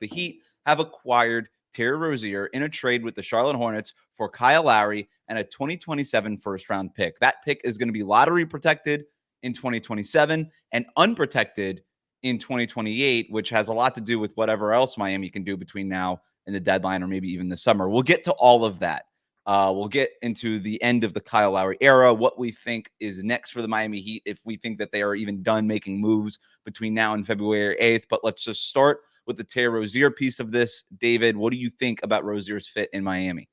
The Heat have acquired Terry Rozier in a trade with the Charlotte Hornets for Kyle Lowry and a 2027 first-round pick. That pick is going to be lottery protected in 2027 and unprotected in 2028, which has a lot to do with whatever else Miami can do between now and the deadline, or maybe even the summer. We'll get to all of that. We'll get into the end of the Kyle Lowry era, what we think is next for the Miami Heat, if we think that they are even done making moves between now and February 8th. But let's just start with the Terry Rozier piece of this. David, what do you think about Rozier's fit in Miami?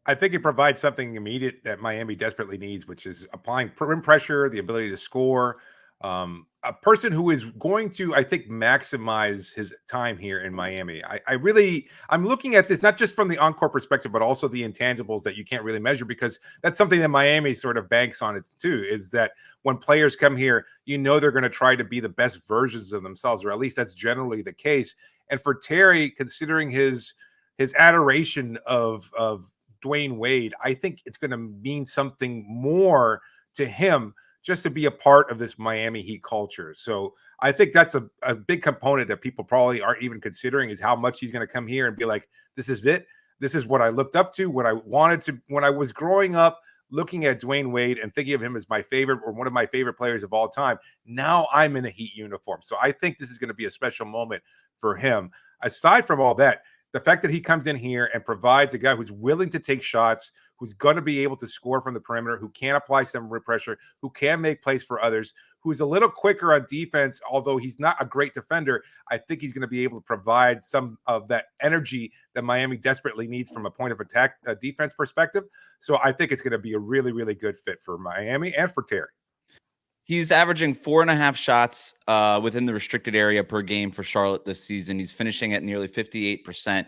I think it provides something immediate that Miami desperately needs, which is applying rim pressure, the ability to score. A person who is going to, I think, maximize his time here in Miami. I'm looking at this not just from the on-court perspective, but also the intangibles that you can't really measure, because that's something that Miami sort of banks on it too, is that when players come here, they're going to try to be the best versions of themselves, or at least that's generally the case. And for Terry, considering his adoration of Dwayne Wade, I think it's going to mean something more to him just to be a part of this Miami Heat culture. So I think that's a big component that people probably aren't even considering, is how much he's going to come here and be like, this is it. This is what I looked up to, what I wanted to, when I was growing up, looking at Dwayne Wade and thinking of him as my favorite, or one of my favorite players of all time. Now I'm in a Heat uniform. So I think this is going to be a special moment for him. Aside from all that, the fact that he comes in here and provides a guy who's willing to take shots, who's going to be able to score from the perimeter, who can apply some rim pressure, who can make plays for others, who's a little quicker on defense, although he's not a great defender. I think he's going to be able to provide some of that energy that Miami desperately needs from a point of attack defense perspective. So I think it's going to be a really, really good fit for Miami and for Terry. He's averaging 4.5 shots within the restricted area per game for Charlotte this season. He's finishing at nearly 58%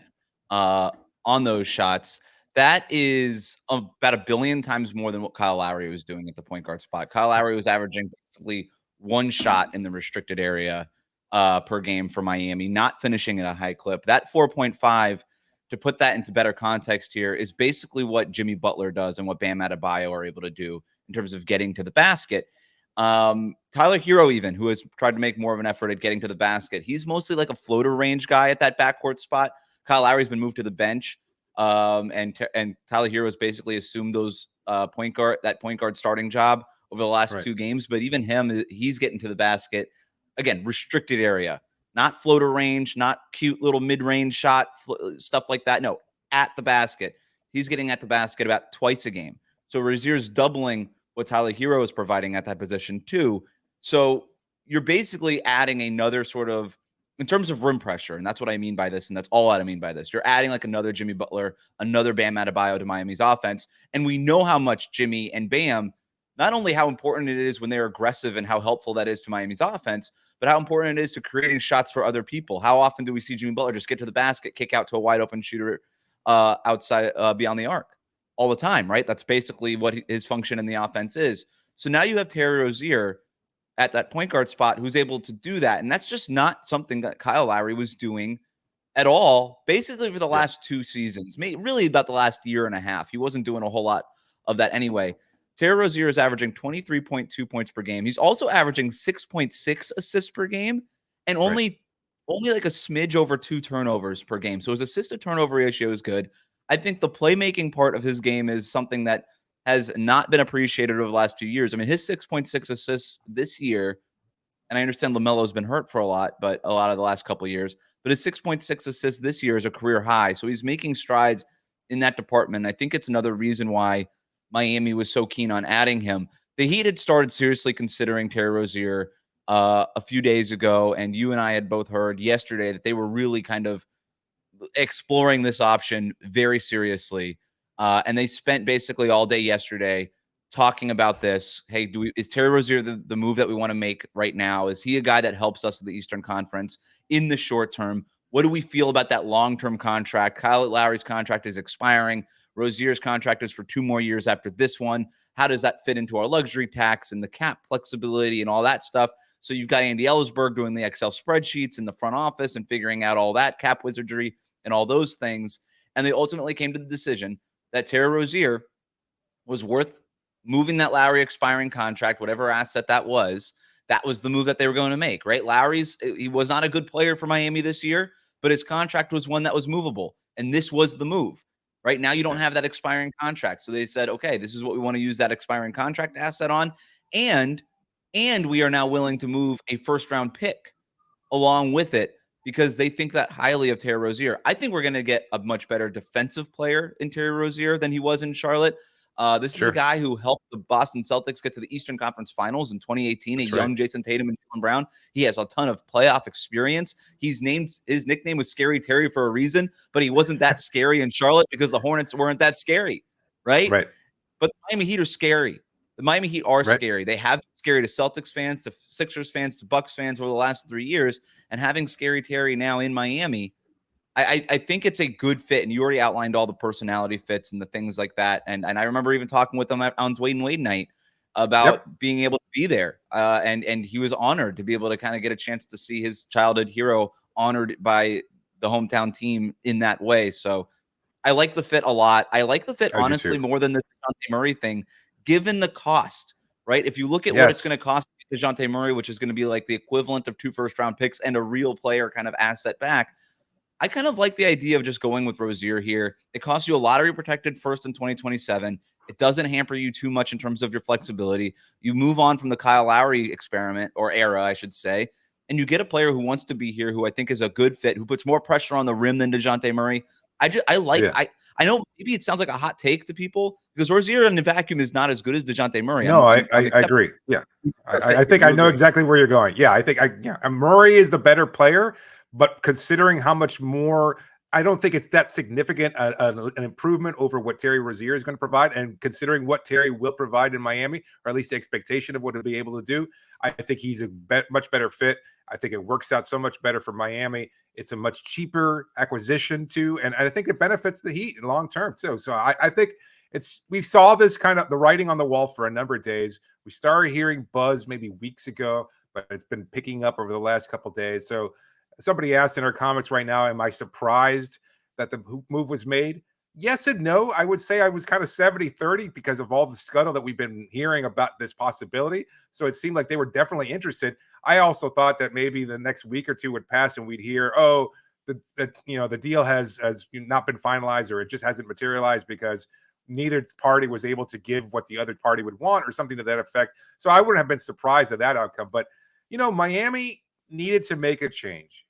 on those shots. That is about 1 billion times more than what Kyle Lowry was doing at the point guard spot. Kyle Lowry was averaging basically 1 shot in the restricted area per game for Miami, not finishing at a high clip. That 4.5, to put that into better context here, is basically what Jimmy Butler does and what Bam Adebayo are able to do in terms of getting to the basket. Tyler Hero, even, who has tried to make more of an effort at getting to the basket, he's mostly like a floater range guy at that backcourt spot. Kyle Lowry's been moved to the bench. And Tyler Hero has basically assumed that point guard starting job over the last 2 games. But even him, he's getting to the basket. Again, restricted area, not floater range, not cute little mid-range shot, stuff like that. No, at the basket. He's getting at the basket about twice a game. So Rozier's doubling what Tyler Hero is providing at that position too. So you're basically adding another sort of, in terms of rim pressure, and that's what I mean by this, and that's all I mean by this, you're adding like another Jimmy Butler, another Bam Adebayo to Miami's offense. And we know how much Jimmy and Bam, not only how important it is when they're aggressive and how helpful that is to Miami's offense, but how important it is to creating shots for other people. How often do we see Jimmy Butler just get to the basket, kick out to a wide open shooter outside beyond the arc? All the time, right? That's basically what his function in the offense is. So now you have Terry Rozier at that point guard spot who's able to do that. And that's just not something that Kyle Lowry was doing at all, basically for the last 2 seasons, really about the last year and a half. He wasn't doing a whole lot of that anyway. Terry Rozier is averaging 23.2 points per game. He's also averaging 6.6 assists per game and only like a smidge over 2 turnovers per game. So his assist to turnover ratio is good. I think the playmaking part of his game is something that has not been appreciated over the last 2 years. I mean, his 6.6 assists this year, and I understand LaMelo's been hurt for a lot of the last couple of years, but his 6.6 assists this year is a career high. So he's making strides in that department. I think it's another reason why Miami was so keen on adding him. The Heat had started seriously considering Terry Rozier a few days ago, and you and I had both heard yesterday that they were really kind of exploring this option very seriously. And they spent basically all day yesterday talking about this. Hey, is Terry Rozier the move that we want to make right now? Is he a guy that helps us in the Eastern Conference in the short term? What do we feel about that long-term contract? Kyle Lowry's contract is expiring. Rozier's contract is for 2 more years after this one. How does that fit into our luxury tax and the cap flexibility and all that stuff? So you've got Andy Ellisberg doing the Excel spreadsheets in the front office and figuring out all that cap wizardry and all those things. And they ultimately came to the decision that Terry Rozier was worth moving that Lowry expiring contract, whatever asset that was the move that they were going to make, right? He was not a good player for Miami this year, but his contract was one that was movable. And this was the move. Right now, you don't have that expiring contract. So they said, okay, this is what we want to use that expiring contract asset on. And we are now willing to move a first-round pick along with it because they think that highly of Terry Rozier. I think we're going to get a much better defensive player in Terry Rozier than he was in Charlotte. This is a guy who helped the Boston Celtics get to the Eastern Conference Finals in 2018, That's a young Jason Tatum and Jaylen Brown. He has a ton of playoff experience. His nickname was Scary Terry for a reason, but he wasn't that scary in Charlotte because the Hornets weren't that scary, right? But the Miami Heat are scary. The Miami Heat are scary. They have been scary to Celtics fans, to Sixers fans, to Bucks fans over the last 3 years. And having Scary Terry now in Miami, I think it's a good fit. And you already outlined all the personality fits and the things like that. And I remember even talking with him on Dwayne and Wade night about being able to be there. And he was honored to be able to kind of get a chance to see his childhood hero honored by the hometown team in that way. So I like the fit a lot. I like the fit, honestly, more than the DeJounte Murray thing, given the cost, right? If you look at what it's going to cost DeJounte Murray, which is going to be like the equivalent of 2 first-round picks and a real player kind of asset back, I kind of like the idea of just going with Rozier here. It costs you a lottery-protected first in 2027. It doesn't hamper you too much in terms of your flexibility. You move on from the Kyle Lowry experiment, or era, I should say, and you get a player who wants to be here, who I think is a good fit, who puts more pressure on the rim than DeJounte Murray. I know maybe it sounds like a hot take to people because Rozier in the vacuum is not as good as DeJounte Murray. No, I agree. Yeah. I think I know exactly where you're going. Yeah, I think Murray is the better player, but considering how much more, I don't think it's that significant an improvement over what Terry Rozier is going to provide. And considering what Terry will provide in Miami, or at least the expectation of what he'll be able to do, I think he's a much better fit. I think it works out so much better for Miami. It's a much cheaper acquisition too. And I think it benefits the Heat in long term too. So I think we saw this kind of the writing on the wall for a number of days. We started hearing buzz maybe weeks ago, but it's been picking up over the last couple of days. So somebody asked in our comments right now, am I surprised that the move was made? Yes and no. I would say I was kind of 70-30 because of all the scuttle that we've been hearing about this possibility. So it seemed like they were definitely interested. I also thought that maybe the next week or two would pass and we'd hear, oh, the deal has not been finalized, or it just hasn't materialized because neither party was able to give what the other party would want, or something to that effect. So I wouldn't have been surprised at that outcome. But Miami needed to make a change.